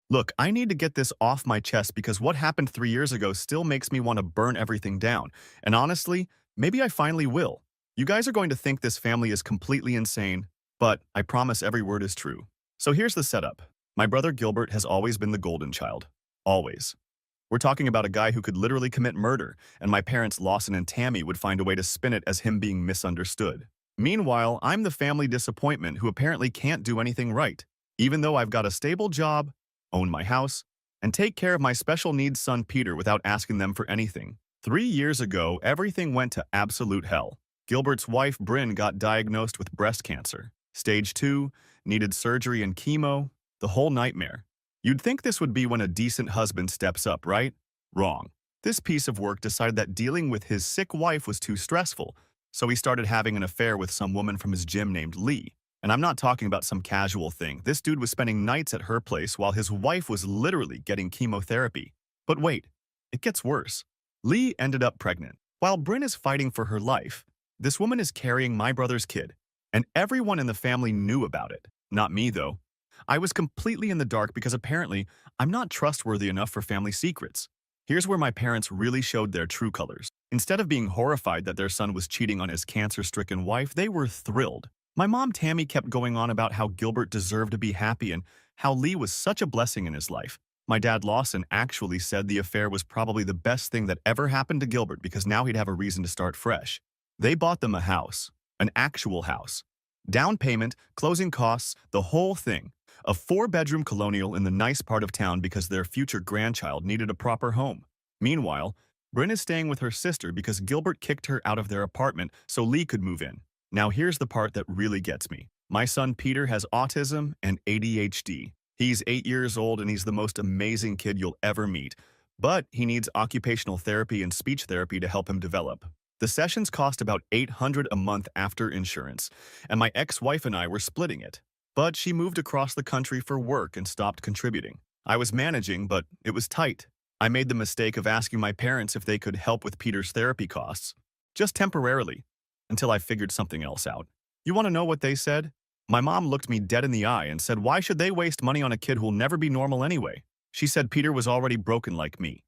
Look, I need to get this off my chest because what happened 3 years ago still makes me want to burn everything down. And honestly, maybe I finally will. You guys are going to think this family is completely insane, but I promise every word is true. So here's the setup. My brother Gilbert has always been the golden child. Always. We're talking about a guy who could literally commit murder, and my parents Lawson and Tammy would find a way to spin it as him being misunderstood. Meanwhile, I'm the family disappointment who apparently can't do anything right, even though I've got a stable job, own my house, and take care of my special needs son Peter without asking them for anything. 3 years ago, everything went to absolute hell. Gilbert's wife Bryn got diagnosed with breast cancer. Stage 2, needed surgery and chemo, the whole nightmare. You'd think this would be when a decent husband steps up, right? Wrong. This piece of work decided that dealing with his sick wife was too stressful, so he started having an affair with some woman from his gym named Lee. And I'm not talking about some casual thing. This dude was spending nights at her place while his wife was literally getting chemotherapy. But wait, it gets worse. Lee ended up pregnant. While Bryn is fighting for her life, this woman is carrying my brother's kid, and everyone in the family knew about it. Not me, though. I was completely in the dark because apparently I'm not trustworthy enough for family secrets. Here's where my parents really showed their true colors. Instead of being horrified that their son was cheating on his cancer-stricken wife, they were thrilled. My mom Tammy kept going on about how Gilbert deserved to be happy and how Lee was such a blessing in his life. My dad Lawson actually said the affair was probably the best thing that ever happened to Gilbert because now he'd have a reason to start fresh. They bought them a house, an actual house. Down payment, closing costs, the whole thing. A 4-bedroom colonial in the nice part of town because their future grandchild needed a proper home. Meanwhile, Bryn is staying with her sister because Gilbert kicked her out of their apartment so Lee could move in. Now here's the part that really gets me. My son Peter has autism and ADHD. He's 8 years old and he's the most amazing kid you'll ever meet. But he needs occupational therapy and speech therapy to help him develop. The sessions cost about $800 a month after insurance, and my ex-wife and I were splitting it. But she moved across the country for work and stopped contributing. I was managing, but it was tight. I made the mistake of asking my parents if they could help with Peter's therapy costs, just temporarily, until I figured something else out. You want to know what they said? My mom looked me dead in the eye and said, why should they waste money on a kid who'll never be normal anyway? She said Peter was already broken like me,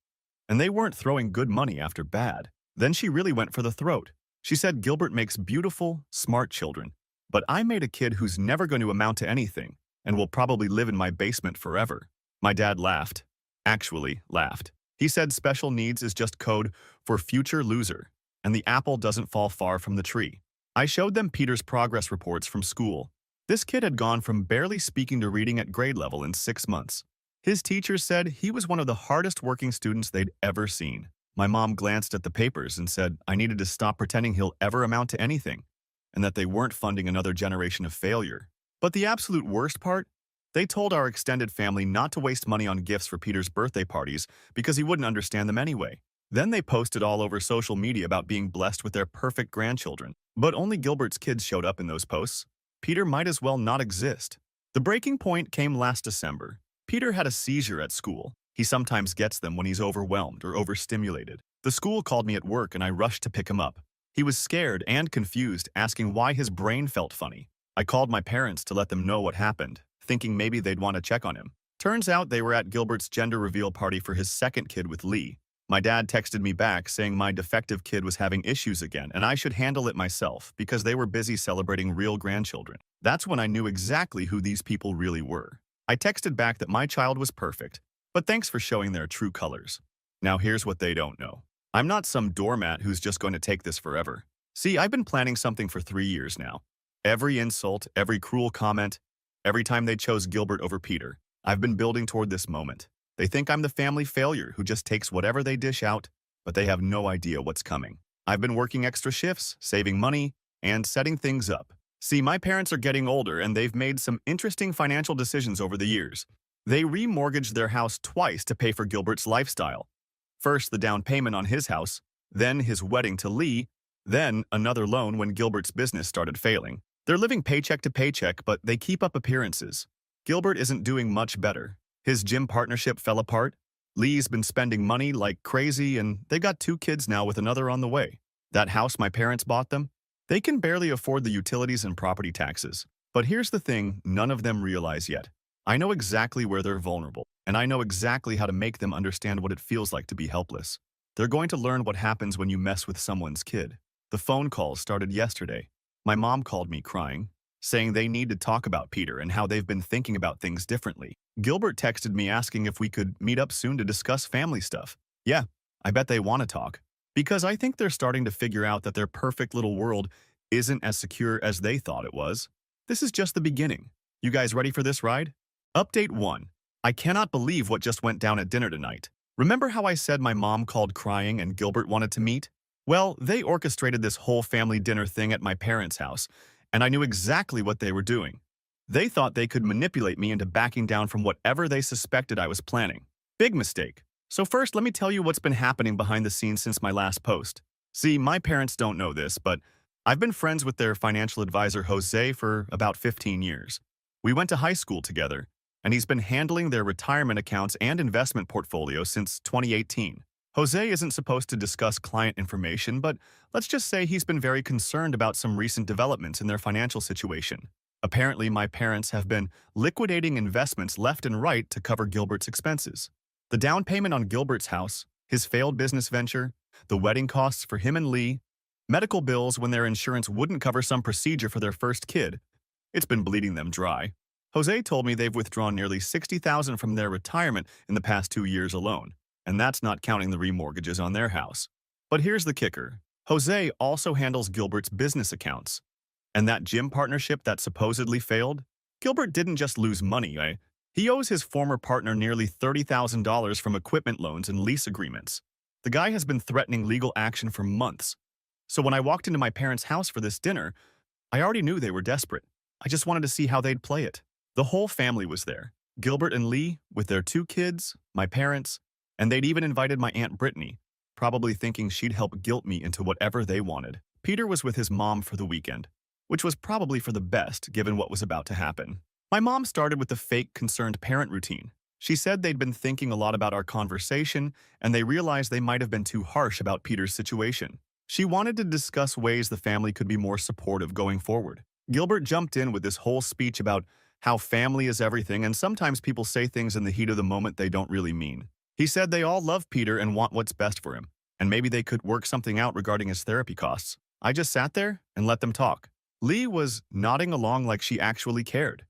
and they weren't throwing good money after bad. Then she really went for the throat. She said Gilbert makes beautiful, smart children, but I made a kid who's never going to amount to anything and will probably live in my basement forever. My dad laughed. Actually laughed. He said special needs is just code for future loser, and the apple doesn't fall far from the tree. I showed them Peter's progress reports from school. This kid had gone from barely speaking to reading at grade level in 6 months. His teachers said he was one of the hardest working students they'd ever seen. My mom glanced at the papers and said I needed to stop pretending he'll ever amount to anything, and that they weren't funding another generation of failure. But the absolute worst part? They told our extended family not to waste money on gifts for Peter's birthday parties because he wouldn't understand them anyway. Then they posted all over social media about being blessed with their perfect grandchildren. But only Gilbert's kids showed up in those posts. Peter might as well not exist. The breaking point came last December. Peter had a seizure at school. He sometimes gets them when he's overwhelmed or overstimulated. The school called me at work and I rushed to pick him up. He was scared and confused, asking why his brain felt funny. I called my parents to let them know what happened, thinking maybe they'd want to check on him. Turns out they were at Gilbert's gender reveal party for his second kid with Lee. My dad texted me back saying my defective kid was having issues again and I should handle it myself because they were busy celebrating real grandchildren. That's when I knew exactly who these people really were. I texted back that my child was perfect, but thanks for showing their true colors. Now here's what they don't know. I'm not some doormat who's just going to take this forever. See, I've been planning something for 3 years now. Every insult, every cruel comment, every time they chose Gilbert over Peter, I've been building toward this moment. They think I'm the family failure who just takes whatever they dish out, but they have no idea what's coming. I've been working extra shifts, saving money, and setting things up. See, my parents are getting older and they've made some interesting financial decisions over the years. They remortgaged their house twice to pay for Gilbert's lifestyle. First, the down payment on his house, then his wedding to Lee, then another loan when Gilbert's business started failing. They're living paycheck to paycheck, but they keep up appearances. Gilbert isn't doing much better. His gym partnership fell apart. Lee's been spending money like crazy, and they got 2 kids now with another on the way. That house my parents bought them, they can barely afford the utilities and property taxes. But here's the thing none of them realize yet. I know exactly where they're vulnerable, and I know exactly how to make them understand what it feels like to be helpless. They're going to learn what happens when you mess with someone's kid. The phone calls started yesterday. My mom called me crying, saying they need to talk about Peter and how they've been thinking about things differently. Gilbert texted me asking if we could meet up soon to discuss family stuff. Yeah, I bet they want to talk. Because I think they're starting to figure out that their perfect little world isn't as secure as they thought it was. This is just the beginning. You guys ready for this ride? Update 1. I cannot believe what just went down at dinner tonight. Remember how I said my mom called crying and Gilbert wanted to meet? Well, they orchestrated this whole family dinner thing at my parents' house, and I knew exactly what they were doing. They thought they could manipulate me into backing down from whatever they suspected I was planning. Big mistake. So first, let me tell you what's been happening behind the scenes since my last post. See, my parents don't know this, but I've been friends with their financial advisor Jose for about 15 years. We went to high school together, and he's been handling their retirement accounts and investment portfolio since 2018. Jose isn't supposed to discuss client information, but let's just say he's been very concerned about some recent developments in their financial situation. Apparently, my parents have been liquidating investments left and right to cover Gilbert's expenses. The down payment on Gilbert's house, his failed business venture, the wedding costs for him and Lee, medical bills when their insurance wouldn't cover some procedure for their first kid. It's been bleeding them dry. Jose told me they've withdrawn nearly $60,000 from their retirement in the past 2 years alone, and that's not counting the remortgages on their house. But here's the kicker. Jose also handles Gilbert's business accounts. And that gym partnership that supposedly failed? Gilbert didn't just lose money, he owes his former partner nearly $30,000 from equipment loans and lease agreements. The guy has been threatening legal action for months. So when I walked into my parents' house for this dinner, I already knew they were desperate. I just wanted to see how they'd play it. The whole family was there. Gilbert and Lee, with their 2 kids, my parents, and they'd even invited my Aunt Brittany, probably thinking she'd help guilt me into whatever they wanted. Peter was with his mom for the weekend, which was probably for the best given what was about to happen. My mom started with the fake concerned parent routine. She said they'd been thinking a lot about our conversation, and they realized they might have been too harsh about Peter's situation. She wanted to discuss ways the family could be more supportive going forward. Gilbert jumped in with this whole speech about how family is everything, and sometimes people say things in the heat of the moment they don't really mean. He said they all love Peter and want what's best for him, and maybe they could work something out regarding his therapy costs. I just sat there and let them talk. Lee was nodding along like she actually cared,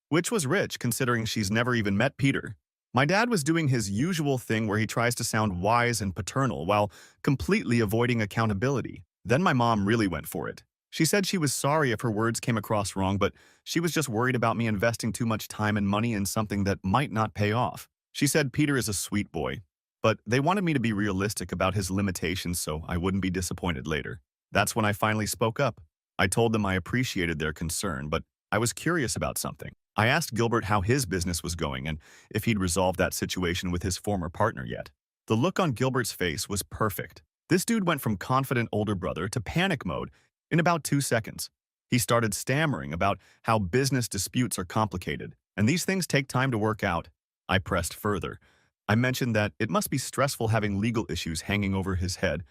which was rich considering she's never even met Peter. My dad was doing his usual thing where he tries to sound wise and paternal while completely avoiding accountability. Then my mom really went for it. She said she was sorry if her words came across wrong, but she was just worried about me investing too much time and money in something that might not pay off. She said Peter is a sweet boy, but they wanted me to be realistic about his limitations so I wouldn't be disappointed later. That's when I finally spoke up. I told them I appreciated their concern, but I was curious about something. I asked Gilbert how his business was going and if he'd resolved that situation with his former partner yet. The look on Gilbert's face was perfect. This dude went from confident older brother to panic mode in about 2 seconds. He started stammering about how business disputes are complicated, and these things take time to work out. I pressed further. I mentioned that it must be stressful having legal issues hanging over his head,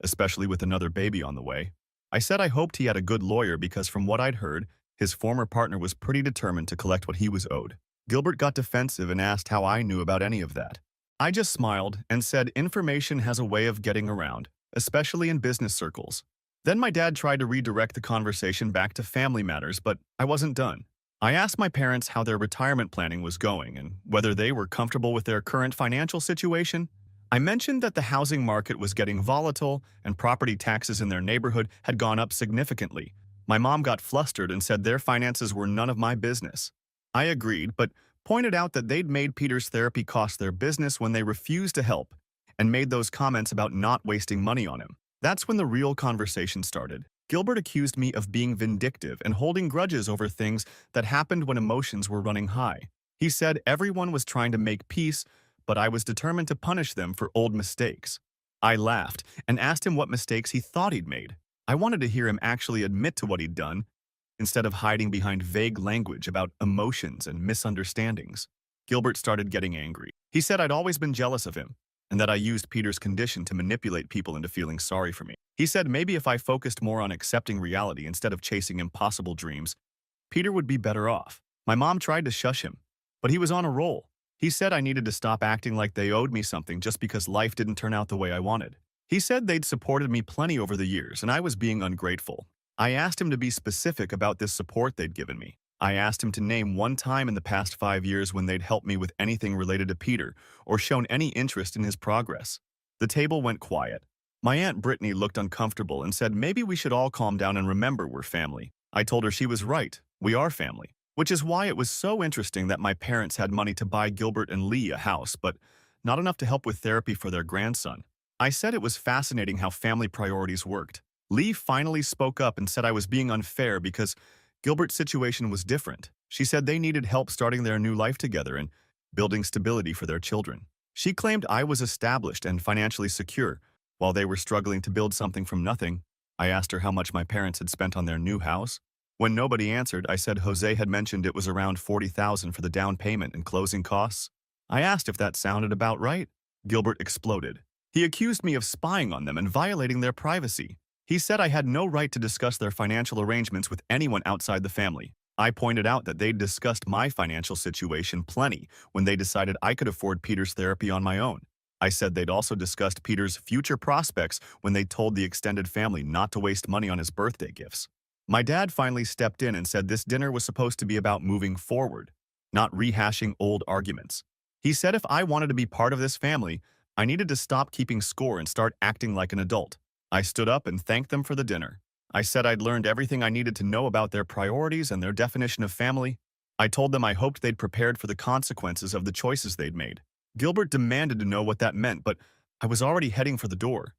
especially with another baby on the way. I said I hoped he had a good lawyer because from what I'd heard, his former partner was pretty determined to collect what he was owed. Gilbert got defensive and asked how I knew about any of that. I just smiled and said information has a way of getting around, especially in business circles. Then my dad tried to redirect the conversation back to family matters, but I wasn't done. I asked my parents how their retirement planning was going and whether they were comfortable with their current financial situation. I mentioned that the housing market was getting volatile and property taxes in their neighborhood had gone up significantly. My mom got flustered and said their finances were none of my business. I agreed, but pointed out that they'd made Peter's therapy cost their business when they refused to help and made those comments about not wasting money on him. That's when the real conversation started. Gilbert accused me of being vindictive and holding grudges over things that happened when emotions were running high. He said everyone was trying to make peace, but I was determined to punish them for old mistakes. I laughed and asked him what mistakes he thought he'd made. I wanted to hear him actually admit to what he'd done, instead of hiding behind vague language about emotions and misunderstandings. Gilbert started getting angry. He said I'd always been jealous of him, and that I used Peter's condition to manipulate people into feeling sorry for me. He said maybe if I focused more on accepting reality instead of chasing impossible dreams, Peter would be better off. My mom tried to shush him, but he was on a roll. He said I needed to stop acting like they owed me something just because life didn't turn out the way I wanted. He said they'd supported me plenty over the years and I was being ungrateful. I asked him to be specific about this support they'd given me. I asked him to name one time in the past 5 years when they'd helped me with anything related to Peter or shown any interest in his progress. The table went quiet. My Aunt Brittany looked uncomfortable and said maybe we should all calm down and remember we're family. I told her she was right. We are family. Which is why it was so interesting that my parents had money to buy Gilbert and Lee a house, but not enough to help with therapy for their grandson. I said it was fascinating how family priorities worked. Lee finally spoke up and said I was being unfair because Gilbert's situation was different. She said they needed help starting their new life together and building stability for their children. She claimed I was established and financially secure, while they were struggling to build something from nothing. I asked her how much my parents had spent on their new house. When nobody answered, I said Jose had mentioned it was around $40,000 for the down payment and closing costs. I asked if that sounded about right. Gilbert exploded. He accused me of spying on them and violating their privacy. He said I had no right to discuss their financial arrangements with anyone outside the family. I pointed out that they'd discussed my financial situation plenty when they decided I could afford Peter's therapy on my own. I said they'd also discussed Peter's future prospects when they told the extended family not to waste money on his birthday gifts. My dad finally stepped in and said this dinner was supposed to be about moving forward, not rehashing old arguments. He said if I wanted to be part of this family, I needed to stop keeping score and start acting like an adult. I stood up and thanked them for the dinner. I said I'd learned everything I needed to know about their priorities and their definition of family. I told them I hoped they'd prepared for the consequences of the choices they'd made. Gilbert demanded to know what that meant, but I was already heading for the door.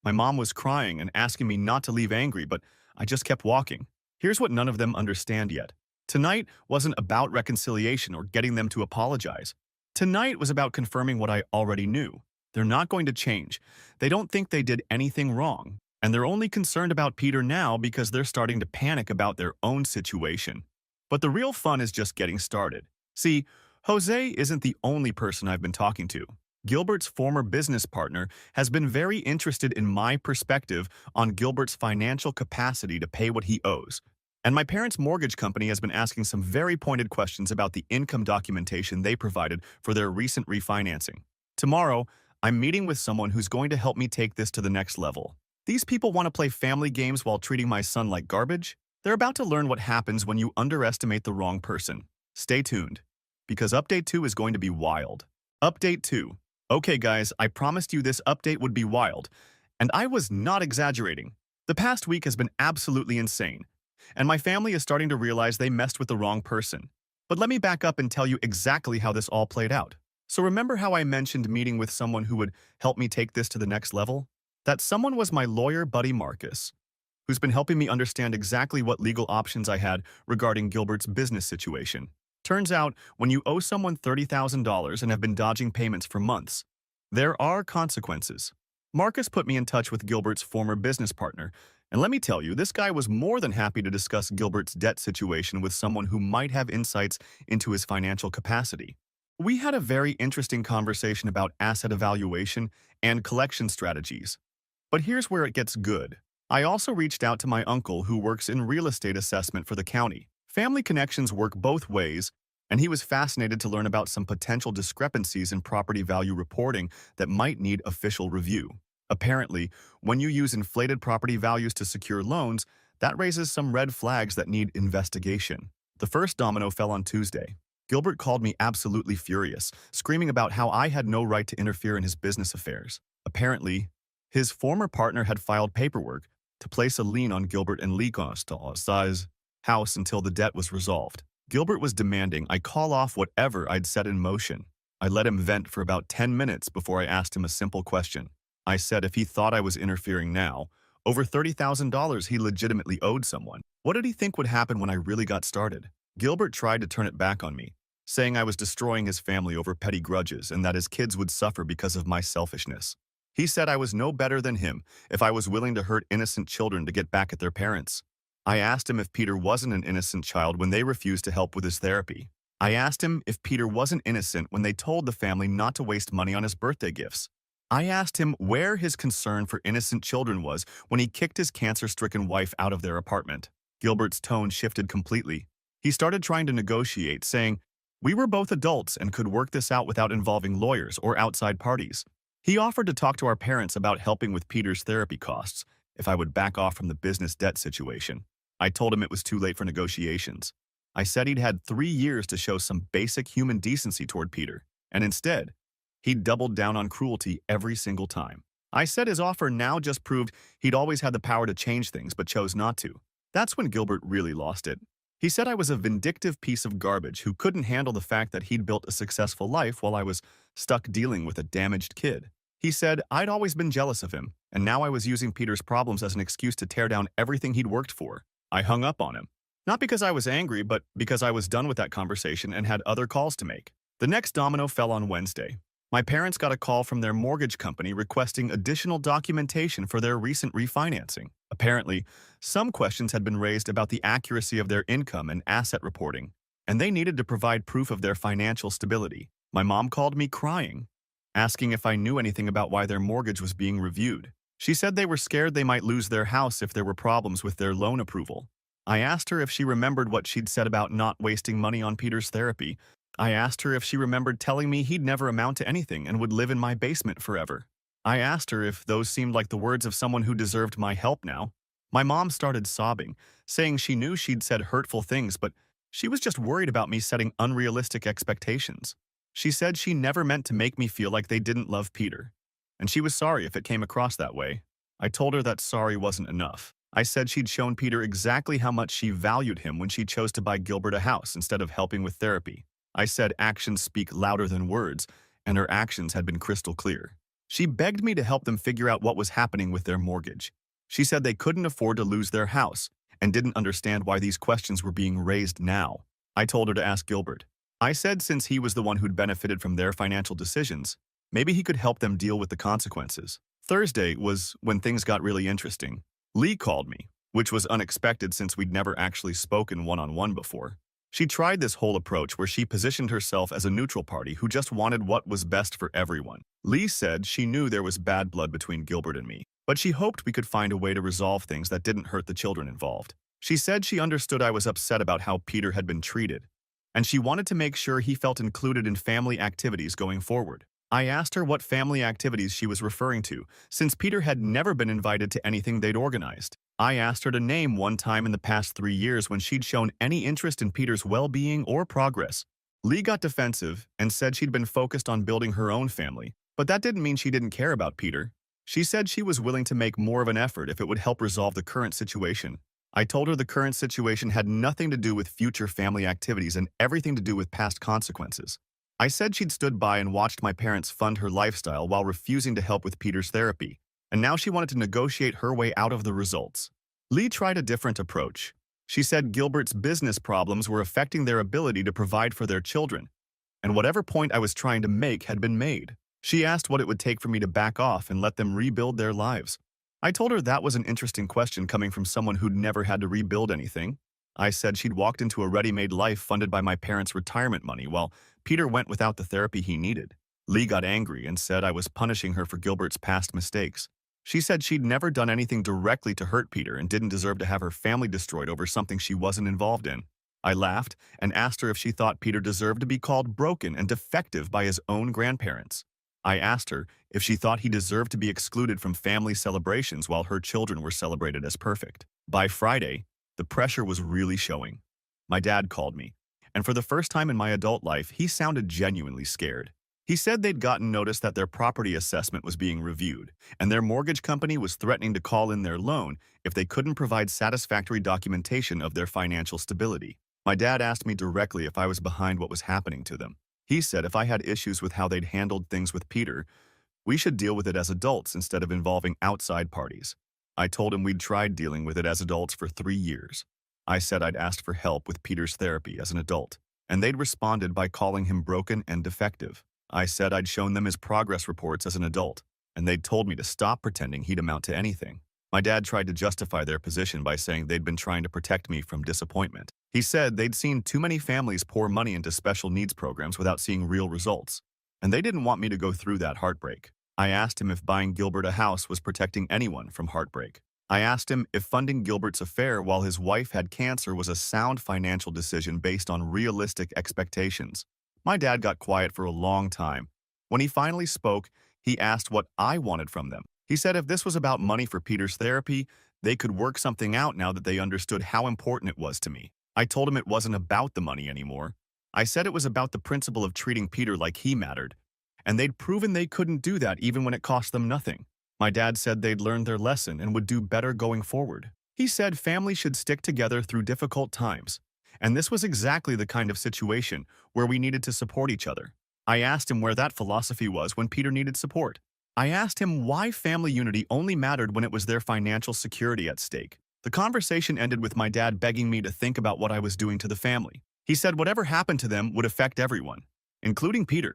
My mom was crying and asking me not to leave angry, but I just kept walking. Here's what none of them understand yet. Tonight wasn't about reconciliation or getting them to apologize. Tonight was about confirming what I already knew. They're not going to change. They don't think they did anything wrong. And they're only concerned about Peter now because they're starting to panic about their own situation. But the real fun is just getting started. See, Jose isn't the only person I've been talking to. Gilbert's former business partner has been very interested in my perspective on Gilbert's financial capacity to pay what he owes. And my parents' mortgage company has been asking some very pointed questions about the income documentation they provided for their recent refinancing. Tomorrow, I'm meeting with someone who's going to help me take this to the next level. These people want to play family games while treating my son like garbage? They're about to learn what happens when you underestimate the wrong person. Stay tuned, because Update 2 is going to be wild. Update 2. Okay guys, I promised you this update would be wild, and I was not exaggerating. The past week has been absolutely insane, and my family is starting to realize they messed with the wrong person. But let me back up and tell you exactly how this all played out. So remember how I mentioned meeting with someone who would help me take this to the next level? That someone was my lawyer buddy Marcus, who's been helping me understand exactly what legal options I had regarding Gilbert's business situation. Turns out, when you owe someone $30,000 and have been dodging payments for months, there are consequences. Marcus put me in touch with Gilbert's former business partner, and let me tell you, this guy was more than happy to discuss Gilbert's debt situation with someone who might have insights into his financial capacity. We had a very interesting conversation about asset evaluation and collection strategies. But here's where it gets good. I also reached out to my uncle who works in real estate assessment for the county. Family connections work both ways, and he was fascinated to learn about some potential discrepancies in property value reporting that might need official review. Apparently, when you use inflated property values to secure loans, that raises some red flags that need investigation. The first domino fell on Tuesday. Gilbert called me absolutely furious, screaming about how I had no right to interfere in his business affairs. Apparently, his former partner had filed paperwork to place a lien on Gilbert and Lee Costas' house until the debt was resolved. Gilbert was demanding I call off whatever I'd set in motion. I let him vent for about 10 minutes before I asked him a simple question. I said if he thought I was interfering now, over $30,000 he legitimately owed someone. What did he think would happen when I really got started? Gilbert tried to turn it back on me, saying I was destroying his family over petty grudges and that his kids would suffer because of my selfishness. He said I was no better than him if I was willing to hurt innocent children to get back at their parents. I asked him if Peter wasn't an innocent child when they refused to help with his therapy. I asked him if Peter wasn't innocent when they told the family not to waste money on his birthday gifts. I asked him where his concern for innocent children was when he kicked his cancer-stricken wife out of their apartment. Gilbert's tone shifted completely. He started trying to negotiate, saying, We were both adults and could work this out without involving lawyers or outside parties. He offered to talk to our parents about helping with Peter's therapy costs if I would back off from the business debt situation. I told him it was too late for negotiations. I said he'd had 3 years to show some basic human decency toward Peter, and instead, he doubled down on cruelty every single time. I said his offer now just proved he'd always had the power to change things but chose not to. That's when Gilbert really lost it. He said I was a vindictive piece of garbage who couldn't handle the fact that he'd built a successful life while I was stuck dealing with a damaged kid. He said I'd always been jealous of him, and now I was using Peter's problems as an excuse to tear down everything he'd worked for. I hung up on him. Not because I was angry, but because I was done with that conversation and had other calls to make. The next domino fell on Wednesday. My parents got a call from their mortgage company requesting additional documentation for their recent refinancing. Apparently, some questions had been raised about the accuracy of their income and asset reporting, and they needed to provide proof of their financial stability. My mom called me crying, asking if I knew anything about why their mortgage was being reviewed. She said they were scared they might lose their house if there were problems with their loan approval. I asked her if she remembered what she'd said about not wasting money on Peter's therapy. I asked her if she remembered telling me he'd never amount to anything and would live in my basement forever. I asked her if those seemed like the words of someone who deserved my help now. My mom started sobbing, saying she knew she'd said hurtful things, but she was just worried about me setting unrealistic expectations. She said she never meant to make me feel like they didn't love Peter, and she was sorry if it came across that way. I told her that sorry wasn't enough. I said she'd shown Peter exactly how much she valued him when she chose to buy Gilbert a house instead of helping with therapy. I said actions speak louder than words, and her actions had been crystal clear. She begged me to help them figure out what was happening with their mortgage. She said they couldn't afford to lose their house and didn't understand why these questions were being raised now. I told her to ask Gilbert. I said since he was the one who'd benefited from their financial decisions, maybe he could help them deal with the consequences. Thursday was when things got really interesting. Lee called me, which was unexpected since we'd never actually spoken one-on-one before. She tried this whole approach where she positioned herself as a neutral party who just wanted what was best for everyone. Lee said she knew there was bad blood between Gilbert and me, but she hoped we could find a way to resolve things that didn't hurt the children involved. She said she understood I was upset about how Peter had been treated, and she wanted to make sure he felt included in family activities going forward. I asked her what family activities she was referring to, since Peter had never been invited to anything they'd organized. I asked her to name one time in the past 3 years when she'd shown any interest in Peter's well-being or progress. Lee got defensive and said she'd been focused on building her own family, but that didn't mean she didn't care about Peter. She said she was willing to make more of an effort if it would help resolve the current situation. I told her the current situation had nothing to do with future family activities and everything to do with past consequences. I said she'd stood by and watched my parents fund her lifestyle while refusing to help with Peter's therapy, and now she wanted to negotiate her way out of the results. Lee tried a different approach. She said Gilbert's business problems were affecting their ability to provide for their children, and whatever point I was trying to make had been made. She asked what it would take for me to back off and let them rebuild their lives. I told her that was an interesting question coming from someone who'd never had to rebuild anything. I said she'd walked into a ready-made life funded by my parents' retirement money while Peter went without the therapy he needed. Lee got angry and said I was punishing her for Gilbert's past mistakes. She said she'd never done anything directly to hurt Peter and didn't deserve to have her family destroyed over something she wasn't involved in. I laughed and asked her if she thought Peter deserved to be called broken and defective by his own grandparents. I asked her if she thought he deserved to be excluded from family celebrations while her children were celebrated as perfect. By Friday, the pressure was really showing. My dad called me, and for the first time in my adult life, he sounded genuinely scared. He said they'd gotten notice that their property assessment was being reviewed, and their mortgage company was threatening to call in their loan if they couldn't provide satisfactory documentation of their financial stability. My dad asked me directly if I was behind what was happening to them. He said if I had issues with how they'd handled things with Peter, we should deal with it as adults instead of involving outside parties. I told him we'd tried dealing with it as adults for 3 years. I said I'd asked for help with Peter's therapy as an adult, and they'd responded by calling him broken and defective. I said I'd shown them his progress reports as an adult, and they'd told me to stop pretending he'd amount to anything. My dad tried to justify their position by saying they'd been trying to protect me from disappointment. He said they'd seen too many families pour money into special needs programs without seeing real results, and they didn't want me to go through that heartbreak. I asked him if buying Gilbert a house was protecting anyone from heartbreak. I asked him if funding Gilbert's affair while his wife had cancer was a sound financial decision based on realistic expectations. My dad got quiet for a long time. When he finally spoke, he asked what I wanted from them. He said if this was about money for Peter's therapy, they could work something out now that they understood how important it was to me. I told him it wasn't about the money anymore. I said it was about the principle of treating Peter like he mattered, and they'd proven they couldn't do that even when it cost them nothing. My dad said they'd learned their lesson and would do better going forward. He said families should stick together through difficult times, and this was exactly the kind of situation where we needed to support each other. I asked him where that philosophy was when Peter needed support. I asked him why family unity only mattered when it was their financial security at stake. The conversation ended with my dad begging me to think about what I was doing to the family. He said whatever happened to them would affect everyone, including Peter,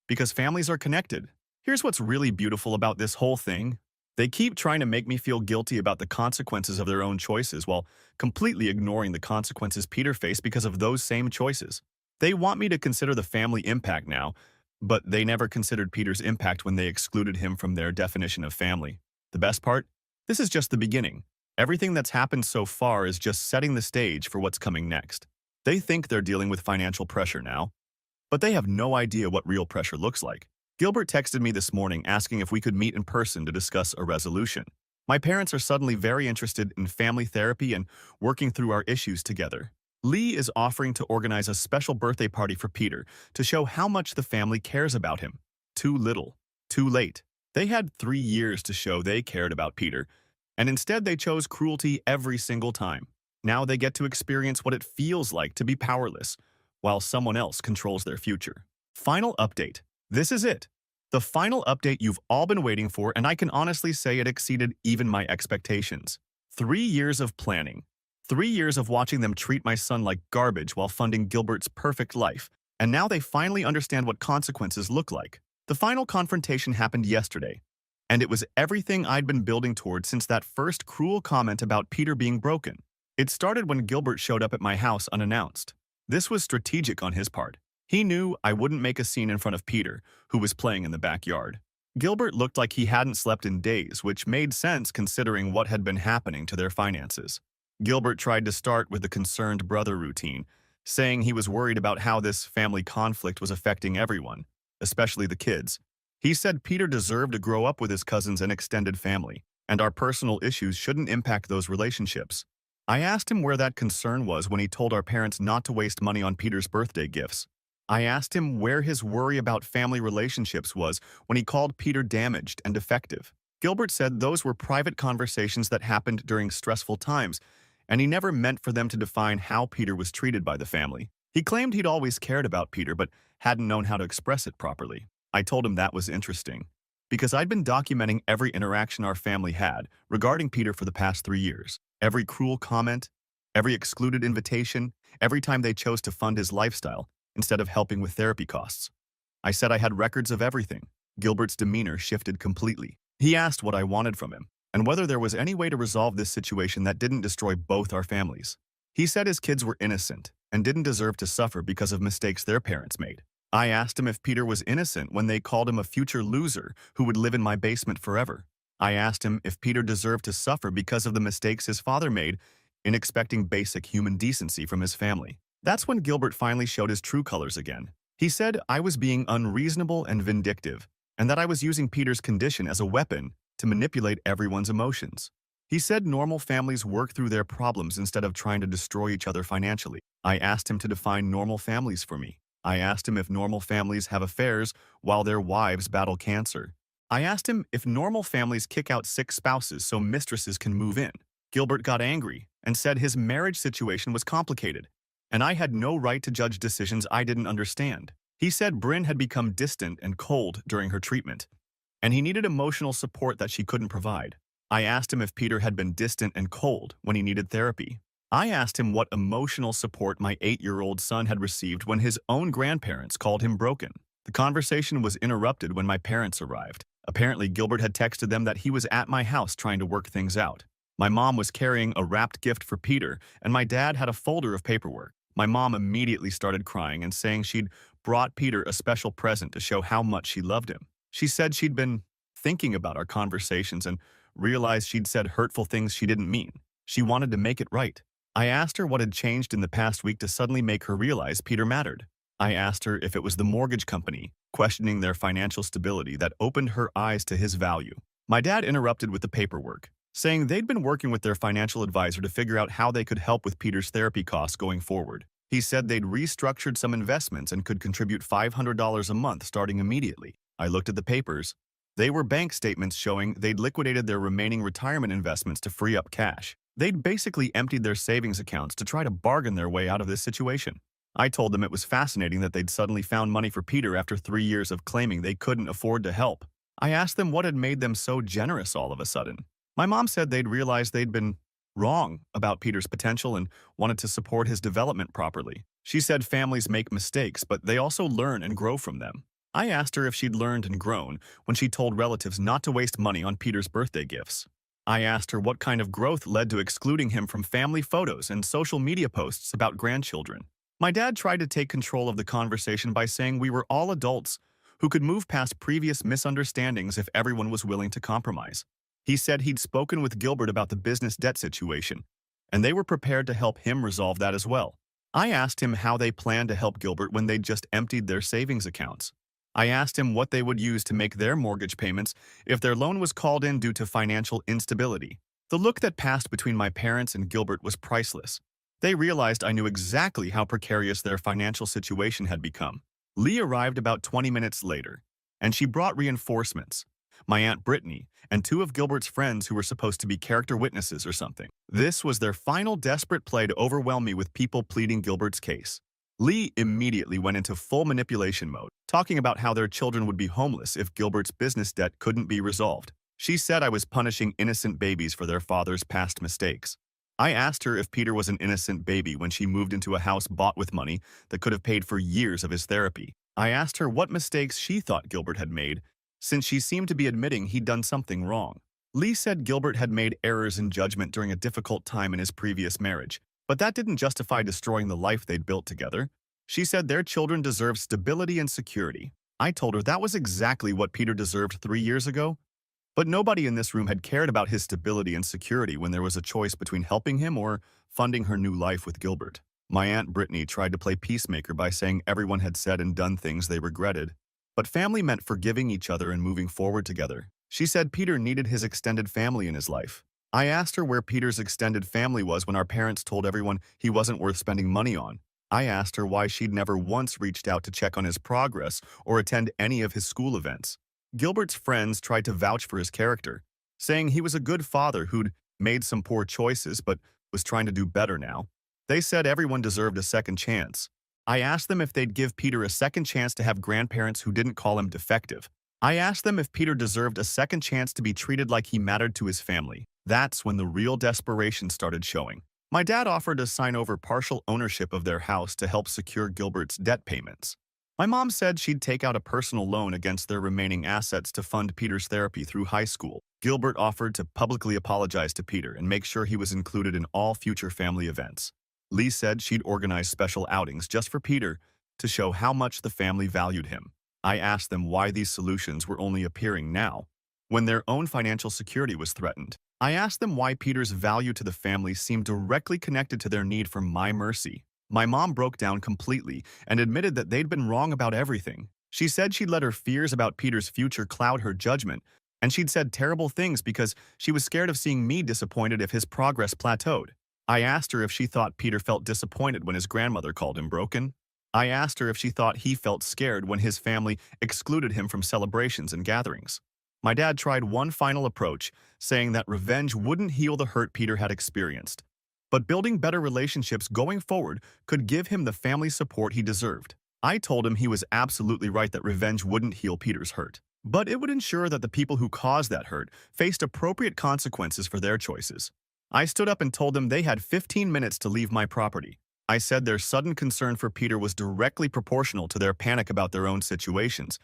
because families are connected. Here's what's really beautiful about this whole thing. They keep trying to make me feel guilty about the consequences of their own choices while completely ignoring the consequences Peter faced because of those same choices. They want me to consider the family impact now, but they never considered Peter's impact when they excluded him from their definition of family. The best part? This is just the beginning. Everything that's happened so far is just setting the stage for what's coming next. They think they're dealing with financial pressure now, but they have no idea what real pressure looks like. Gilbert texted me this morning asking if we could meet in person to discuss a resolution. My parents are suddenly very interested in family therapy and working through our issues together. Lee is offering to organize a special birthday party for Peter to show how much the family cares about him. Too little, too late. They had 3 years to show they cared about Peter, and instead they chose cruelty every single time. Now they get to experience what it feels like to be powerless, while someone else controls their future. Final update. This is it. The final update you've all been waiting for, and I can honestly say it exceeded even my expectations. 3 years of planning. 3 years of watching them treat my son like garbage while funding Gilbert's perfect life, and now they finally understand what consequences look like. The final confrontation happened yesterday, and it was everything I'd been building toward since that first cruel comment about Peter being broken. It started when Gilbert showed up at my house unannounced. This was strategic on his part. He knew I wouldn't make a scene in front of Peter, who was playing in the backyard. Gilbert looked like he hadn't slept in days, which made sense considering what had been happening to their finances. Gilbert tried to start with the concerned brother routine, saying he was worried about how this family conflict was affecting everyone, especially the kids. He said Peter deserved to grow up with his cousins and extended family, and our personal issues shouldn't impact those relationships. I asked him where that concern was when he told our parents not to waste money on Peter's birthday gifts. I asked him where his worry about family relationships was when he called Peter damaged and defective. Gilbert said those were private conversations that happened during stressful times, and he never meant for them to define how Peter was treated by the family. He claimed he'd always cared about Peter but hadn't known how to express it properly. I told him that was interesting, because I'd been documenting every interaction our family had regarding Peter for the past 3 years. Every cruel comment, every excluded invitation, every time they chose to fund his lifestyle instead of helping with therapy costs. I said I had records of everything. Gilbert's demeanor shifted completely. He asked what I wanted from him, and whether there was any way to resolve this situation that didn't destroy both our families. He said his kids were innocent and didn't deserve to suffer because of mistakes their parents made. I asked him if Peter was innocent when they called him a future loser who would live in my basement forever. I asked him if Peter deserved to suffer because of the mistakes his father made in expecting basic human decency from his family. That's when Gilbert finally showed his true colors again. He said I was being unreasonable and vindictive, and that I was using Peter's condition as a weapon to manipulate everyone's emotions. He said normal families work through their problems instead of trying to destroy each other financially. I asked him to define normal families for me. I asked him if normal families have affairs while their wives battle cancer. I asked him if normal families kick out sick spouses so mistresses can move in. Gilbert got angry and said his marriage situation was complicated, and I had no right to judge decisions I didn't understand. He said Bryn had become distant and cold during her treatment, and he needed emotional support that she couldn't provide. I asked him if Peter had been distant and cold when he needed therapy. I asked him what emotional support my 8-year-old son had received when his own grandparents called him broken. The conversation was interrupted when my parents arrived. Apparently, Gilbert had texted them that he was at my house trying to work things out. My mom was carrying a wrapped gift for Peter, and my dad had a folder of paperwork. My mom immediately started crying and saying she'd brought Peter a special present to show how much she loved him. She said she'd been thinking about our conversations and realized she'd said hurtful things she didn't mean. She wanted to make it right. I asked her what had changed in the past week to suddenly make her realize Peter mattered. I asked her if it was the mortgage company, questioning their financial stability, that opened her eyes to his value. My dad interrupted with the paperwork, saying they'd been working with their financial advisor to figure out how they could help with Peter's therapy costs going forward. He said they'd restructured some investments and could contribute $500 a month starting immediately. I looked at the papers. They were bank statements showing they'd liquidated their remaining retirement investments to free up cash. They'd basically emptied their savings accounts to try to bargain their way out of this situation. I told them it was fascinating that they'd suddenly found money for Peter after 3 years of claiming they couldn't afford to help. I asked them what had made them so generous all of a sudden. My mom said they'd realized they'd been wrong about Peter's potential and wanted to support his development properly. She said families make mistakes, but they also learn and grow from them. I asked her if she'd learned and grown when she told relatives not to waste money on Peter's birthday gifts. I asked her what kind of growth led to excluding him from family photos and social media posts about grandchildren. My dad tried to take control of the conversation by saying we were all adults who could move past previous misunderstandings if everyone was willing to compromise. He said he'd spoken with Gilbert about the business debt situation, and they were prepared to help him resolve that as well. I asked him how they planned to help Gilbert when they'd just emptied their savings accounts. I asked him what they would use to make their mortgage payments if their loan was called in due to financial instability. The look that passed between my parents and Gilbert was priceless. They realized I knew exactly how precarious their financial situation had become. Lee arrived about 20 minutes later, and she brought reinforcements. My Aunt Brittany and two of Gilbert's friends who were supposed to be character witnesses or something. This was their final desperate play to overwhelm me with people pleading Gilbert's case. Lee immediately went into full manipulation mode, talking about how their children would be homeless if Gilbert's business debt couldn't be resolved. She said I was punishing innocent babies for their father's past mistakes. I asked her if Peter was an innocent baby when she moved into a house bought with money that could have paid for years of his therapy. I asked her what mistakes she thought Gilbert had made, since she seemed to be admitting he'd done something wrong. Lee said Gilbert had made errors in judgment during a difficult time in his previous marriage, but that didn't justify destroying the life they'd built together. She said their children deserved stability and security. I told her that was exactly what Peter deserved 3 years ago. But nobody in this room had cared about his stability and security when there was a choice between helping him or funding her new life with Gilbert. My Aunt Brittany tried to play peacemaker by saying everyone had said and done things they regretted. But family meant forgiving each other and moving forward together. She said Peter needed his extended family in his life. I asked her where Peter's extended family was when our parents told everyone he wasn't worth spending money on. I asked her why she'd never once reached out to check on his progress or attend any of his school events. Gilbert's friends tried to vouch for his character, saying he was a good father who'd made some poor choices but was trying to do better now. They said everyone deserved a second chance. I asked them if they'd give Peter a second chance to have grandparents who didn't call him defective. I asked them if Peter deserved a second chance to be treated like he mattered to his family. That's when the real desperation started showing. My dad offered to sign over partial ownership of their house to help secure Gilbert's debt payments. My mom said she'd take out a personal loan against their remaining assets to fund Peter's therapy through high school. Gilbert offered to publicly apologize to Peter and make sure he was included in all future family events. Lee said she'd organize special outings just for Peter to show how much the family valued him. I asked them why these solutions were only appearing now, when their own financial security was threatened. I asked them why Peter's value to the family seemed directly connected to their need for my mercy. My mom broke down completely and admitted that they'd been wrong about everything. She said she'd let her fears about Peter's future cloud her judgment, and she'd said terrible things because she was scared of seeing me disappointed if his progress plateaued. I asked her if she thought Peter felt disappointed when his grandmother called him broken. I asked her if she thought he felt scared when his family excluded him from celebrations and gatherings. My dad tried one final approach, saying that revenge wouldn't heal the hurt Peter had experienced, but building better relationships going forward could give him the family support he deserved. I told him he was absolutely right that revenge wouldn't heal Peter's hurt, but it would ensure that the people who caused that hurt faced appropriate consequences for their choices. I stood up and told them they had 15 minutes to leave my property. I said their sudden concern for Peter was directly proportional to their panic about their own situations,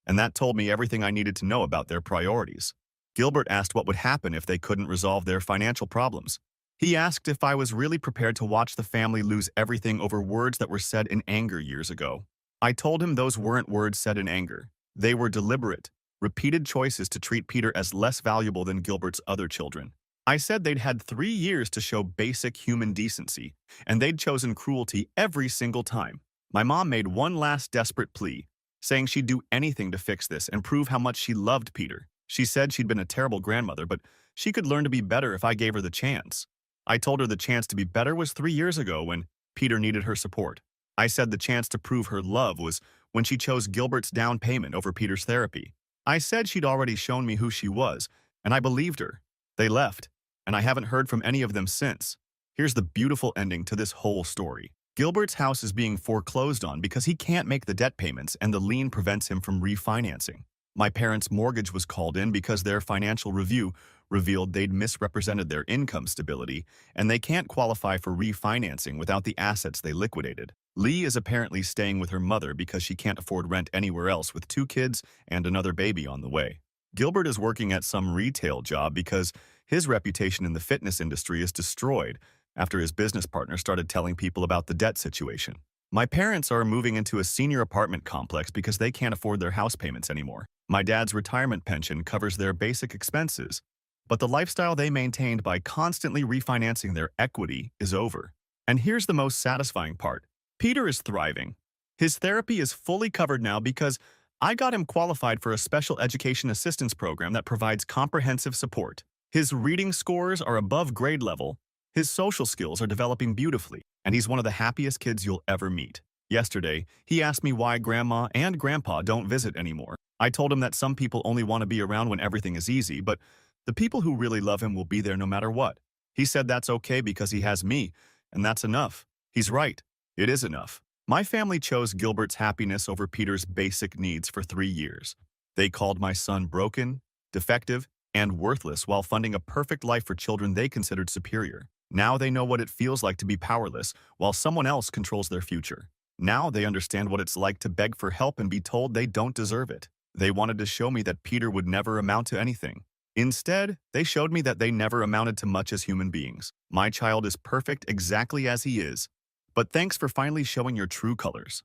and that told me everything I needed to know about their priorities. Gilbert asked what would happen if they couldn't resolve their financial problems. He asked if I was really prepared to watch the family lose everything over words that were said in anger years ago. I told him those weren't words said in anger. They were deliberate, repeated choices to treat Peter as less valuable than Gilbert's other children. I said they'd had 3 years to show basic human decency, and they'd chosen cruelty every single time. My mom made one last desperate plea, saying she'd do anything to fix this and prove how much she loved Peter. She said she'd been a terrible grandmother, but she could learn to be better if I gave her the chance. I told her the chance to be better was 3 years ago when Peter needed her support. I said the chance to prove her love was when she chose Gilbert's down payment over Peter's therapy. I said she'd already shown me who she was, and I believed her. They left, and I haven't heard from any of them since. Here's the beautiful ending to this whole story. Gilbert's house is being foreclosed on because he can't make the debt payments and the lien prevents him from refinancing. My parents' mortgage was called in because their financial review revealed they'd misrepresented their income stability and they can't qualify for refinancing without the assets they liquidated. Lee is apparently staying with her mother because she can't afford rent anywhere else with 2 kids and another baby on the way. Gilbert is working at some retail job because his reputation in the fitness industry is destroyed after his business partner started telling people about the debt situation. My parents are moving into a senior apartment complex because they can't afford their house payments anymore. My dad's retirement pension covers their basic expenses, but the lifestyle they maintained by constantly refinancing their equity is over. And here's the most satisfying part. Peter is thriving. His therapy is fully covered now because I got him qualified for a special education assistance program that provides comprehensive support. His reading scores are above grade level, his social skills are developing beautifully, and he's one of the happiest kids you'll ever meet. Yesterday, he asked me why Grandma and Grandpa don't visit anymore. I told him that some people only want to be around when everything is easy, but the people who really love him will be there no matter what. He said that's okay because he has me, and that's enough. He's right. It is enough. My family chose Gilbert's happiness over Peter's basic needs for 3 years. They called my son broken, defective, and worthless while funding a perfect life for children they considered superior. Now they know what it feels like to be powerless while someone else controls their future. Now they understand what it's like to beg for help and be told they don't deserve it. They wanted to show me that Peter would never amount to anything. Instead, they showed me that they never amounted to much as human beings. My child is perfect exactly as he is. But thanks for finally showing your true colors.